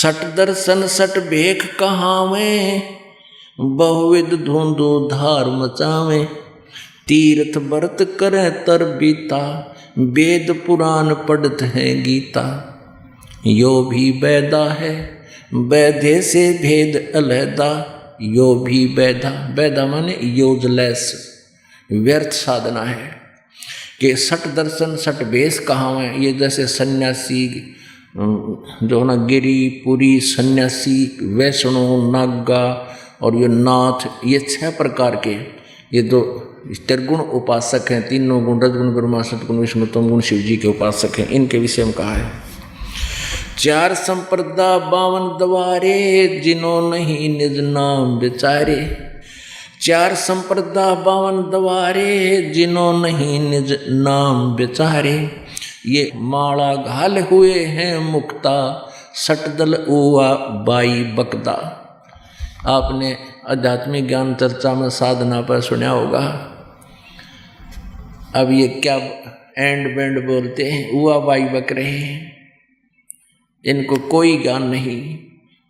सट दर्शन सट भेख कहावे, बहुविध धुंधु धार मचावे। तीर्थ व्रत करे तर बीता, वेद पुराण पढ़त है गीता। यो भी वैदा है वैधे से भेद अलहदा, यो भी वैदा, वैदा माने यूजलेस, व्यर्थ साधना है। कि सठ दर्शन सठ भेष कहावे, ये जैसे सन्यासी जो ना गिरी पुरी सन्यासी वैष्णव नागा और ये नाथ, ये 6 प्रकार के ये दो त्रिगुण उपासक हैं। तीनों गुण रजगुण ब्रह्मा सतगुण विष्णु तम गुण शिव जी के उपासक हैं। इनके विषय में कहा है 4 संप्रदा 52 द्वारे, जिन्हों नहीं निज नाम विचारे। 4 संप्रदा 52 द्वारे, जिन्हों नहीं निज नाम विचारे। ये माला घाल हुए हैं मुक्ता, सटदल उवा बाई बकदा। आपने आध्यात्मिक ज्ञान चर्चा में साधना पर सुना होगा। अब ये क्या एंड बैंड बोलते हैं, उवा बाई बक रहे हैं, इनको कोई ज्ञान नहीं।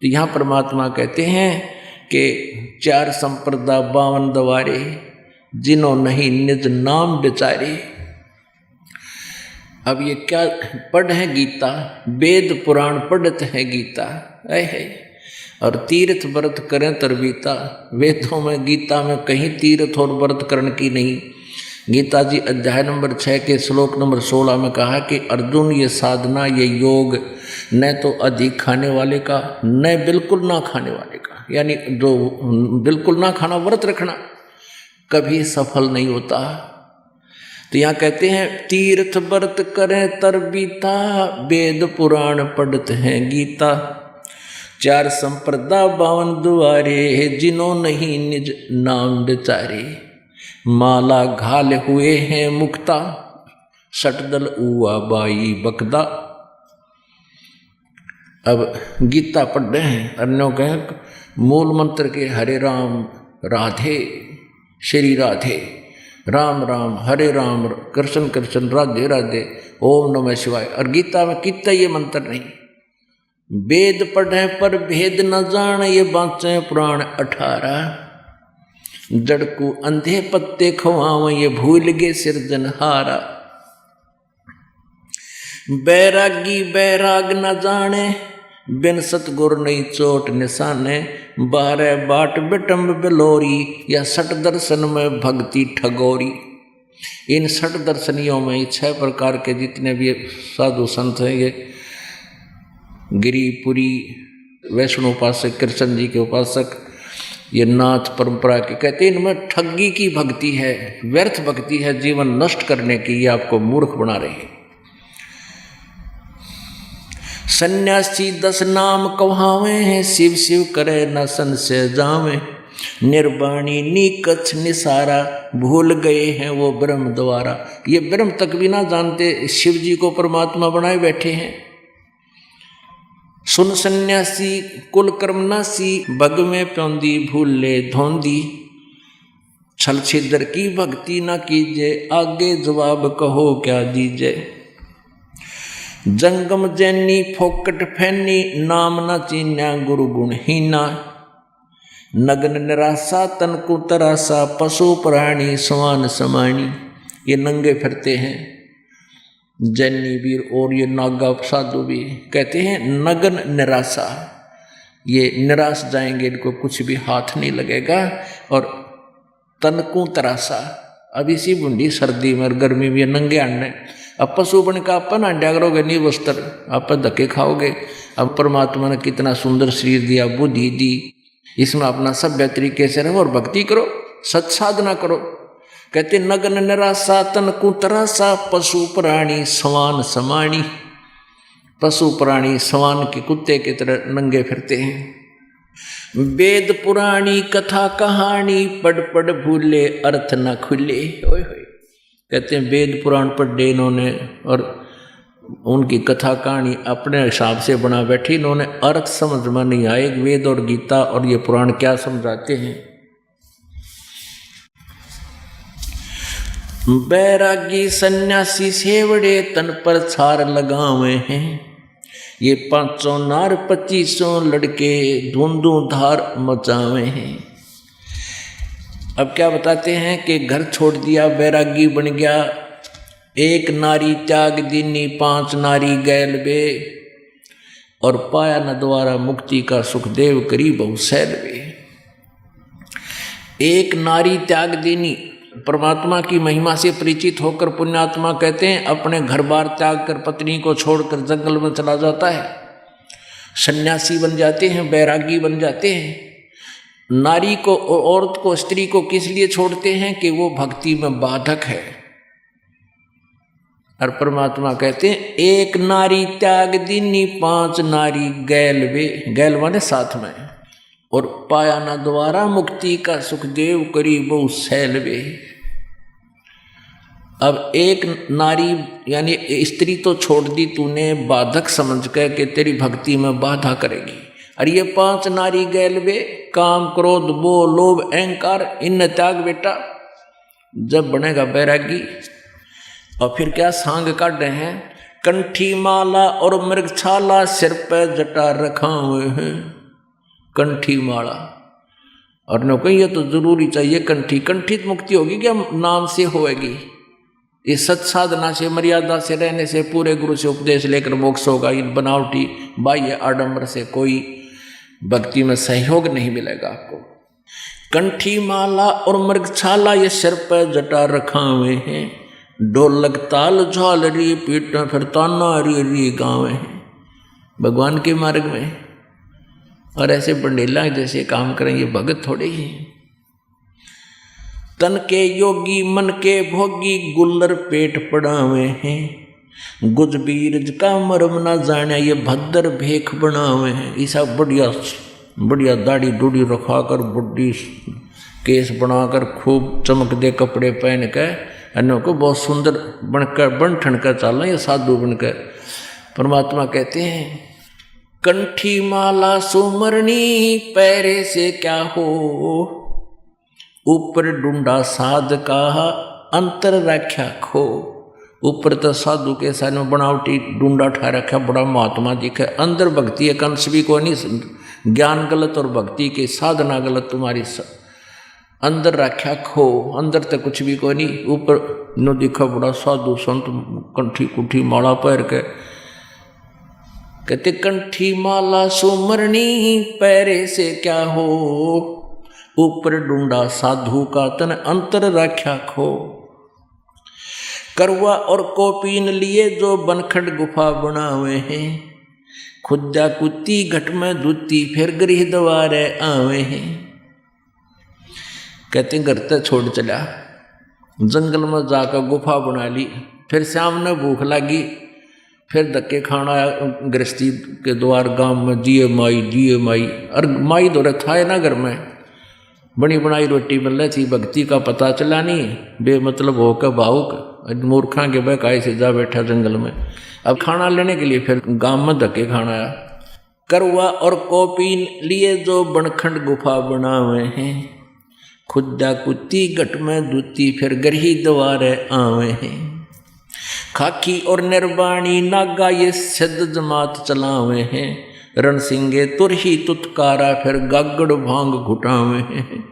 तो यहाँ परमात्मा कहते हैं कि 4 संप्रदा 52 द्वारे, जिन्हों नहीं निज नाम विचारे। अब ये क्या पढ़ है गीता, वेद पुराण पढ़त है गीता है। और तीर्थ व्रत करें तरबीता, वेदों में गीता में कहीं तीर्थ और व्रत करने की नहीं। गीता जी अध्याय नंबर 6 के श्लोक नंबर 16 में कहा कि अर्जुन ये साधना ये योग न तो अधिक खाने वाले का न बिल्कुल ना खाने वाले का, यानी जो बिल्कुल ना खाना व्रत रखना कभी सफल नहीं होता। तो यहाँ कहते हैं तीर्थ व्रत करें तरबीता, वेद पुराण पढ़त हैं गीता। 4 संप्रदा 52 द्वारे, जिन्हों नहीं निज नाम विचारे। माला घाल हुए हैं मुक्ता, सटदल उवा बाई बकदा। अब गीता पढ़ रहे हैं, अन्यों कहें मूल मंत्र के हरे राम राधे श्री राधे, राम राम हरे राम कृष्ण कृष्ण राधे राधे ओम नमः शिवाय। और गीता में कितना ये मंत्र नहीं। वेद पढ़े पर भेद न जान, ये बाँचे पुराण 18। जड़ को अंधे पत्ते खवाव, ये भूल गे सिरजनहारा। बैरागी बैराग न जाने, बिन सतगुर नहीं चोट निशाने। 12 बाट बिटम्ब बिलोरी, या 6 दर्शन में भक्ति ठगोरी। इन 6 दर्शनियों में 6 प्रकार के जितने भी साधु संत हैं, ये गिरिपुरी वैष्णव उपासक कृष्ण जी के उपासक, ये नाथ परंपरा के, कहते हैं इनमें ठगी की भक्ति है, व्यर्थ भक्ति है, जीवन नष्ट करने की, ये आपको मूर्ख बना रहे हैं। सन्यासी 10 नाम कहावे हैं, शिव शिव करे न संशय जावे। निर्वाणी नीकछ निसारा, भूल गए हैं वो ब्रह्म द्वारा। ये ब्रह्म तक भी ना जानते, शिव जी को परमात्मा बनाए बैठे हैं। सुन सन्यासी कुल कर्मनासी, भग में प्योंदी भूले धोंदी। छल छिद्र की भक्ति न कीजिए, आगे जवाब कहो क्या दीजिए। जंगम जैनी फोकट फैनी, नाम न चीन्या गुरु गुण हीना। नग्न निराशा तन को तरासा, पशु प्राणी समान समानी। ये नंगे फिरते हैं जैनी वीर और ये नागा साधु भी कहते हैं नग्न निराशा, ये निराश जाएंगे, इनको कुछ भी हाथ नहीं लगेगा। और तनकू तरासा, अब इसी बूंदी सर्दी में और गर्मी में नंगे आने। अब पशु बन का अपन अंडा करोगे नहीं वस्त्र, आप धक्के खाओगे। अब परमात्मा ने कितना सुंदर शरीर दिया, बुद्धि दी, इसमें अपना सभ्य तरीके से रहो और भक्ति करो, सत साधना करो। कहते नग्न निराशा तन को तरासा, पशु प्राणी समान समानी। पशु प्राणी समान के कुत्ते की तरह नंगे फिरते हैं। वेद पुराणी कथा कहानी, पढ़ पढ़ भूले अर्थ न खुले। ओए होए, कहते हैं वेद पुराण पढ़े इन्होंने और उनकी कथा कहानी अपने हिसाब से बना बैठी, इन्होंने अर्थ समझ में नहीं आए वेद और गीता और ये पुराण क्या समझाते हैं। बैरागी सन्यासी सेवड़े, तन पर छार लगावे हैं। ये 500 नार 2500 लड़के धुंधु धार मचावे हैं। अब क्या बताते हैं कि घर छोड़ दिया, बैरागी बन गया, एक नारी त्याग दीनी 5 नारी गैल बे, और पाया न द्वारा मुक्ति का सुखदेव करी बहु सैल बे। एक नारी त्याग दीनी, परमात्मा की महिमा से परिचित होकर पुण्यात्मा कहते हैं अपने घर बार त्याग कर पत्नी को छोड़कर जंगल में चला जाता है, सन्यासी बन जाते हैं, बैरागी बन जाते हैं। नारी को, औरत को, स्त्री को किस लिए छोड़ते हैं कि वो भक्ति में बाधक है। और परमात्मा कहते हैं एक नारी त्याग दीनी 5 नारी गैल वे, गैल माने साथ में, और पाया ना द्वारा मुक्ति का सुखदेव करी बहु सैल वे। अब एक नारी यानी स्त्री तो छोड़ दी तूने बाधक समझ कर कि तेरी भक्ति में बाधा करेगी, और ये 5 नारी गैल वे, काम क्रोध मोह लोभ अहंकार इन त्याग बेटा, जब बनेगा बैरागी। और फिर क्या सांग काट रहे हैं, कंठी माला और मृगछाला सिर पर जटा रखा हुए हैं, कंठी माला। और न कहीं ये तो जरूरी चाहिए कंठी, कंठित मुक्ति होगी क्या नाम से होएगी, ये सत साधना से मर्यादा से रहने से पूरे गुरु से उपदेश लेकर मोक्ष होगा। इन बनावटी बाह्य आडंबर से कोई भक्ति में सहयोग नहीं मिलेगा आपको। कंठी माला और मृगछाला ये सिर पर जटा रखा हुए हैं, ढोलक ताल झालरी पीठ फिर ताना री गाँव हैं भगवान के मार्ग में। और ऐसे बंडेला जैसे काम करें ये भगत थोड़े ही हैं। तन के योगी मन के भोगी गुल्लर पेट पड़ावे हैं, गुज बीरज का मरम ना जाने ये भद्र भेख बनावे हैं। ऐसा बढ़िया बढ़िया दाढ़ी डूढ़ी रखा कर बुढ़ी केस बनाकर खूब चमक दे कपड़े पहन कर अन्यों को बहुत सुंदर बनकर बन ठन कर चलना ये साधु बनकर। परमात्मा कहते हैं कंठी माला सुमरनी पैरे से क्या हो, ऊपर डूंडा साध का अंतर रख्या खो। ऊपर तो साधु के साथ बनावटी डूंडा ठा रखा बड़ा महात्मा जी के, अंदर भक्ति एक अंश भी को नहीं, ज्ञान गलत और भक्ति की साधना गलत तुम्हारी अंदर रख्या खो, अंदर तो कुछ भी को नहीं, ऊपर नो दिखा बड़ा साधु संत कंठी कुठी माला पैर के। कहते कंठी माला सुमरनी पैरे से क्या हो, ऊपर डूंडा साधु का तन अंतर रख्या खो। करवा और कोपीन लिए जो बनखंड गुफा बनावे हैं, खुदा कुत्ती घट में दूती फिर गृह द्वारे आवे हैं। कहते घर तक छोड़ चला, जंगल में जाकर गुफा बना ली, फिर शाम ने भूख लगी, फिर धक्के खाना गृहस्थी के द्वार गांव में दिए माई। और माई दौरे था ना घर में बनी बनाई रोटी मिल रही थी, भक्ति का पता चला नहीं, बेमतलब होकर भावुक मूर्खा के बहकाए से जा बैठा जंगल में। अब खाना लेने के लिए फिर गांव में धक्के खाना आया। करवा और कोपीन लिए जो बनखंड गुफा बनावे हैं, खुदा कुत्ती घट में दूती फिर गरही द्वारे आवे हैं। खाकी और निर्वाणी नागा ये सिद्ध जमात चलावे हैं, रण सिंगे तुरही तुतकारा फिर गागड़ भांग घुटावे हैं।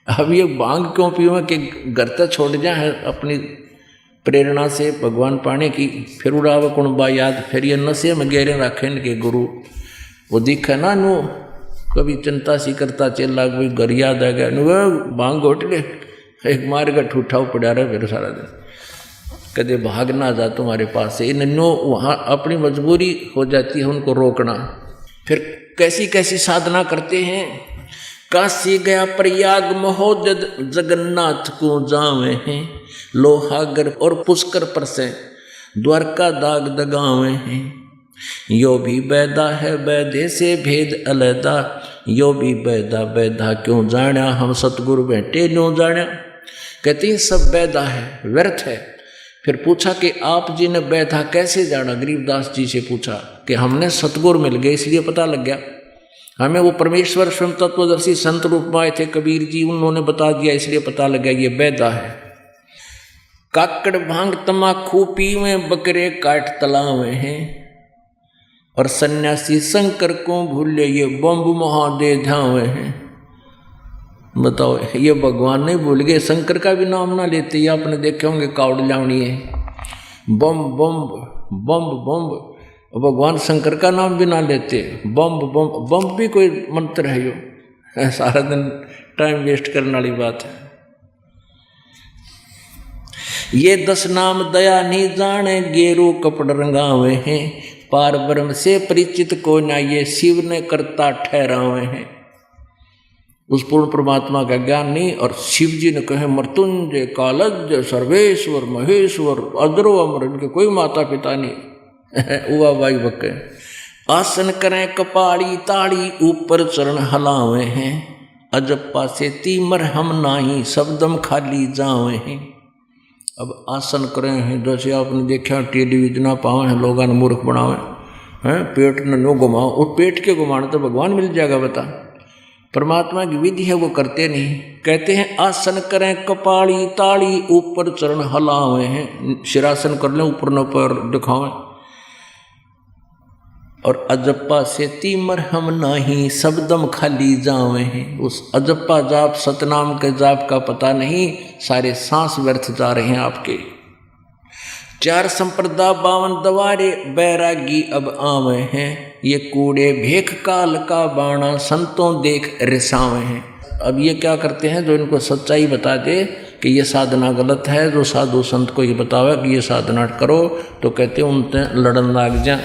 अब ये भांग क्यों पीवे कि घर तक छोड़ जाए अपनी प्रेरणा से भगवान पाने की, फिर उड़ाव कुण बा याद, फिर ये नशे में गहरे रखे इनके गुरु। वो दिखे ना नु कभी चिंता सी करता चेला कोई घर याद आ गया नु भांग घोट ले, एक मार का ठूठा पड़ा रहा फिर सारा दिन, कदे भाग ना जा तुम्हारे पास से। इन्हों वहाँ अपनी मजबूरी हो जाती है उनको रोकना। फिर कैसी कैसी साधना करते हैं, काशी गया प्रयाग महोदय जगन्नाथ को जावे हैं, लोहागर और पुष्कर पर से द्वारका दाग दगावे हैं। यो भी बैदा है बैदे से भेद अलैदा, यो भी बैदा बैदा क्यों जाना, हम सतगुरु बैठे न्यों जाना। कहते हैं सब बैदा है, व्यर्थ है। फिर पूछा कि आप जी ने बैठा कैसे जाना, गरीबदास जी से पूछा कि हमने सतगुरु मिल गए इसलिए पता लग गया, हमें वो परमेश्वर स्वयं तत्वदर्शी संत रूप में आए थे कबीर जी, उन्होंने बता दिया इसलिए पता लग गया ये बैदा है। काकड़ भांग तमाखू पीवे बकरे काट तलावे हैं, और सन्यासी शंकर को भूले ये बम्ब महादे धावे हैं। बताओ, ये भगवान नहीं भूल गए, शंकर का भी नाम ना लेते। ये आपने देखे होंगे कावड़ लावणी है, बम बम बम बम, भगवान शंकर का नाम भी ना लेते। बम बम बम भी कोई मंत्र है? यो सारा दिन टाइम वेस्ट करने वाली बात है। ये 10 नाम दया नहीं जाने, गेरू कपड़ रंगावे हैं। पार ब्रह्म से परिचित को ना, ये शिव ने करता ठहरावे हैं। उस पूर्ण परमात्मा का ज्ञान नहीं। और शिव जी ने कहे मृत्युंजय कालज्ञ सर्वेश्वर महेश्वर अद्रो अमर, इनके कोई माता पिता नहीं। उवा भाई बके आसन करें कपाड़ी ताड़ी, ऊपर चरण हलावे हैं। अजप्पा से तीमर हम नाही, शब्दम खाली जावे हैं। अब आसन करें हैं, जैसे आपने देखा टेलीविजन पावे हैं, लोगों ने मूर्ख बनावे हैं, पेट न नो घुमाओ। और पेट के घुमाने तो भगवान मिल जाएगा, बता। परमात्मा की विधि है वो करते नहीं। कहते हैं आसन करें कपाड़ी ताड़ी, ऊपर चरण हलावे हैं। शिरासन कर लें, ऊपर न पर दिखावें। और अजप्पा से तीमर हम नाही, शब्दम खाली जावे हैं। उस अजप्पा जाप सतनाम के जाप का पता नहीं, सारे सांस व्यर्थ जा रहे हैं आपके। 4 संप्रदा 52 दवारे, बैरागी अब आवे हैं। ये कूड़े भेख काल का बाणा, संतों देख रिसावे हैं। अब ये क्या करते हैं, जो इनको सच्चाई बता दे कि ये साधना गलत है, जो साधु संत को ये बतावे कि ये साधना करो, तो कहते हैं उनसे लड़न लाग जा।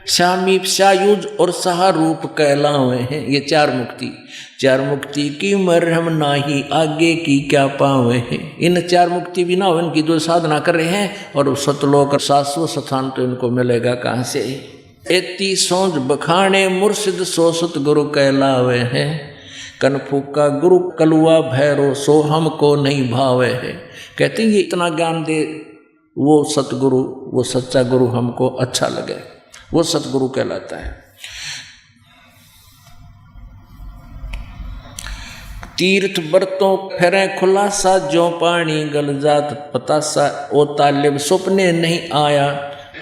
शामीप सायुज और सहारूप कहलावे हैं। ये 4 मुक्ति, 4 मुक्ति की मरहम नाही, आगे की क्या पावे हैं। इन 4 मुक्ति भी ना हो, इनकी जो साधना कर रहे हैं, और सतलोक और शाश्वत स्थान तो इनको मिलेगा कहाँ से। एती सोच बखाने मुर्शिद, सो सतगुरु कहलावे हैं। कनफू का गुरु कलुआ भैरो, सो हमको नहीं भावे है। कहते हैं ये इतना ज्ञान दे वो सतगुरु, वो सच्चा गुरु हमको अच्छा लगे, वो सतगुरु कहलाता है। तीर्थ बरतों फेरे खुलासा, जो पानी गल जात पतासा। ओ तालिब सपने नहीं आया,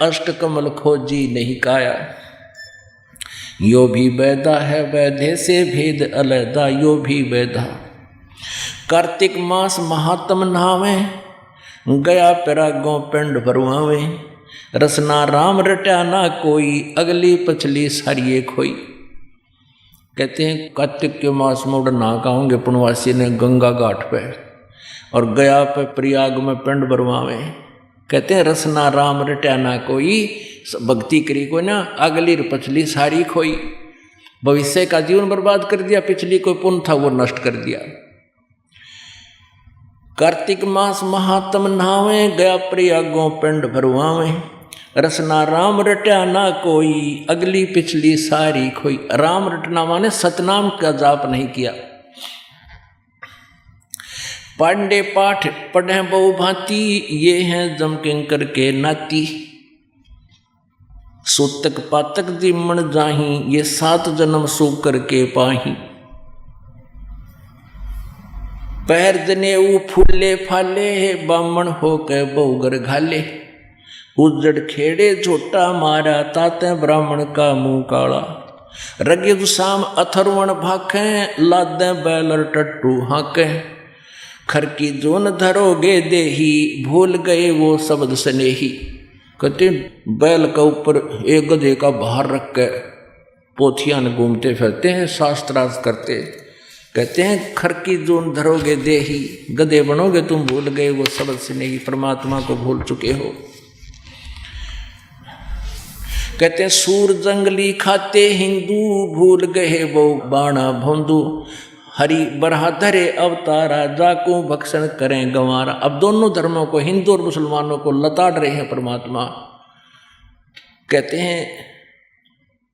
अष्ट कमल खोजी नहीं काया। यो भी वैदा है वैधे से भेद अलैदा, यो भी वैदा। कार्तिक मास महात्म नहावे, गया पैरागों पिंड भरवावे। रसना राम रट्या ना कोई, अगली पछली सारिये खोई। कहते हैं कार्तिक के मास में उड़ नहा खाओगे पुनवासी ने गंगा घाट पे, और गया पे प्रयाग में पिंड भरवावे। कहते हैं रसना राम रट्या ना कोई, भक्ति करी को ना, अगली पछली सारी खोई। भविष्य का जीवन बर्बाद कर दिया, पिछली कोई पुण्य था वो नष्ट कर दिया। कार्तिक मास महात्म नहावे, गया प्रयागों पिंड भरवावे। रसना राम रट्या ना कोई, अगली पिछली सारी खोई। राम रटना माने सतनाम का जाप नहीं किया। पांडे पाठ पढ़े बहु भांति, ये हैं जम किंकर के नाती। सूतक पातक दिमण जाही, ये 7 जन्म सो करके पाही। पैर जनेऊ फूले फाले, बामण हो के बहुगर घाले। उजड़ खेड़े झोटा मारा, ताते ब्राह्मण का मुंह काला। रगे दुसाम अथर्वण भाखे, लादे बैलर टट्टू हाके। खर की जोन धरोगे देही, भूल गए वो शब्द स्नेही। कहते बैल का ऊपर एक गधे का भार रख के पोथियां घूमते फिरते हैं, शास्त्रार्थ करते। कहते हैं खर की जोन धरोगे देही, गधे बनोगे तुम, भूल गए वो शब्द स्नेही, परमात्मा को भूल चुके हो। कहते हैं सूर जंगली खाते हिंदू, भूल गए वो बाणा भोंदू। हरि बरहाधरे अवतारा, जाको भक्षण करें गंवारा। अब दोनों धर्मों को, हिंदू और मुसलमानों को लताड़ रहे हैं परमात्मा। कहते हैं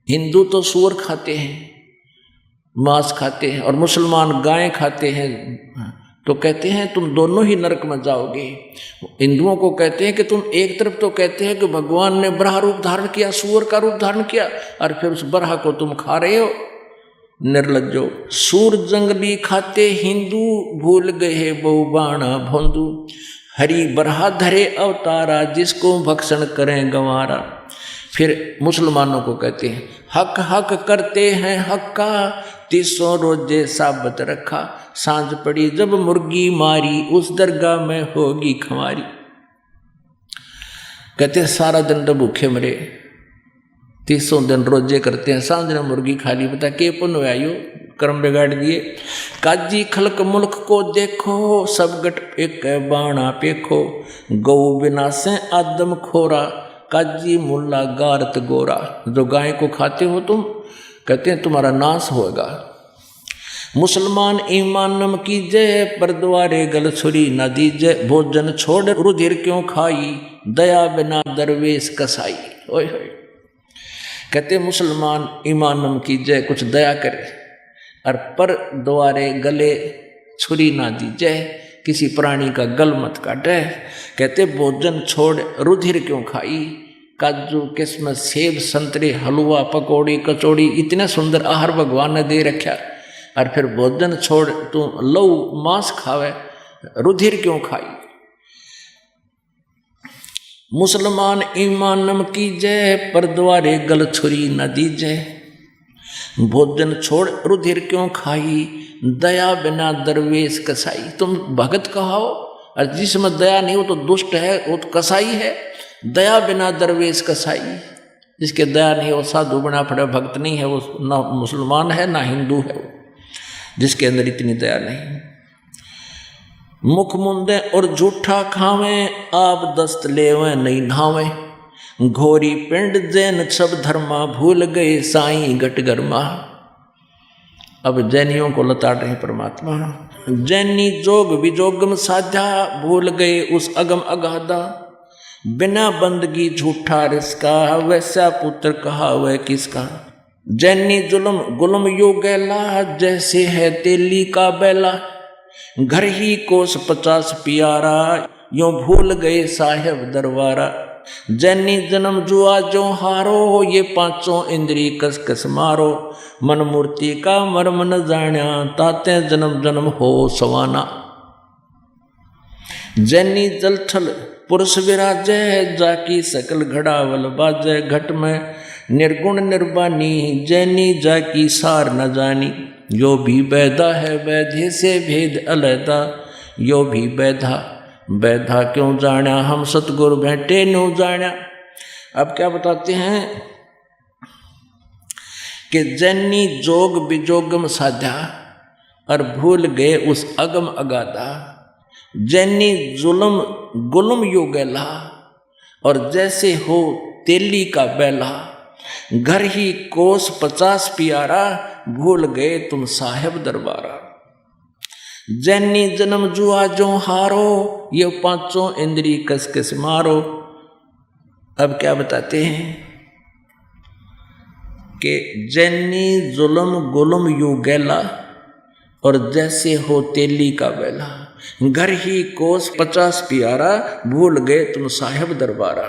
हिंदू तो सूअर खाते हैं, मांस खाते हैं, और मुसलमान गाय खाते हैं। तो कहते हैं तुम दोनों ही नरक में जाओगे। हिंदुओं को कहते हैं कि तुम एक तरफ तो कहते हैं कि भगवान ने बराह रूप धारण किया, सूअर का रूप धारण किया, और फिर उस बराह को तुम खा रहे हो। निर्लज्जो सूर जंगली खाते हिंदू, भूल गए बहु बाणा भोंदू। हरि बराह धरे अवतारा, जिसको भक्षण करें गंवारा। फिर मुसलमानों को कहते हैं हक हक करते हैं हक्का 300 रोजे साबत रखा, सांझ पड़ी जब मुर्गी मारी उस दरगाह में होगी खमारी। कहते हैं सारा दिन तो भूखे मरे, 300 दिन रोजे करते हैं, सांझ ने मुर्गी खा ली, बता के पुण्य आयो, कर्म बिगाड़ दिए। काजी खलक मुल्क को देखो सब गट एक बाणा पेखो, गौ बिना से आदम खोरा काजी मुल्ला गारत गोरा। जो गाय को खाते हो तुम, कहते हैं तुम्हारा नाश होगा। मुसलमान ईमान नम कीजय पर द्वारे गल छुरी न दीजय, भोजन छोड़ रुधिर क्यों खाई दया बिना दरवेश कसाई। ओए होए, कहते मुसलमान ईमान नम कीजय, कुछ दया करे, और पर द्वारे गले छुरी ना दीजय, किसी प्राणी का गल मत काटे। कहते भोजन छोड़ रुधिर क्यों खाई, काजू किस्मत सेब संतरे हलवा पकौड़ी कचौड़ी इतने सुंदर आहार भगवान ने दे रखा, और फिर भोजन छोड़ तू लहू मांस खावे, रुधिर क्यों खाई। मुसलमान ईमान नम कीजय पर द्वारे गल छुरी न दीजय, भोजन छोड़ रुधिर क्यों खाई दया बिना दरवेश कसाई। तुम भगत कहाओ, और जिसमें दया नहीं हो तो दुष्ट है, वो तो कसाई है। दया बिना दरवेश कसाई, जिसके दया नहीं हो साधु बना पड़े, भक्त नहीं है वो, ना मुसलमान है ना हिंदू है वो, जिसके अंदर इतनी दया नहीं। मुख मुंदे और झूठा खावे आप दस्त लेवे नहीं नहावे, घोरी पिंड जैन सब धर्मा भूल गए साईं गट गरमा। अब जैनियों को लताड़ रहे परमात्मा। जैनी जोग विजोगम साधा भूल गए उस अगम अगाधा, बिना बंदगी झूठा रिसका वैसा पुत्र कहा वह किसका। जैनी जुलम गुलम यो गैला जैसे है तेली का बैला, घर ही कोस 50 प्यारा यो भूल गए साहेब दरबारा। जैनी जन्म जुआ जो हारो ये 5 इंद्री कस कस मारो, मन मूर्ति का मर्म न जान्या ताते जन्म जन्म हो सवाना। जैनी जलथल पुरुष विराजय जाकी सकल घड़ावल बाजय, घट में निर्गुण निर्वाणी जैनी जाकी सार न जानी। यो भी बैधा है वैधे से भेद अलैदा, यो भी बैधा बैधा क्यों जाना हम सतगुरु बैठे नो जाना। अब क्या बताते हैं कि जैनी जोग विजोगम साधा और भूल गए उस अगम अगाधा। जैनी जुलम गुलम यो गैला और जैसे हो तेली का बैला, घर ही कोस 50 प्यारा भूल गए तुम साहेब दरबारा। जैनी जन्म जुआ जो हारो ये 5 इंद्री कस कस मारो। अब क्या बताते हैं कि जैनी जुलम गुलम यू गैला और जैसे हो तेली का बैला, घर ही कोस 50 प्यारा भूल गए तुम साहेब दरबारा।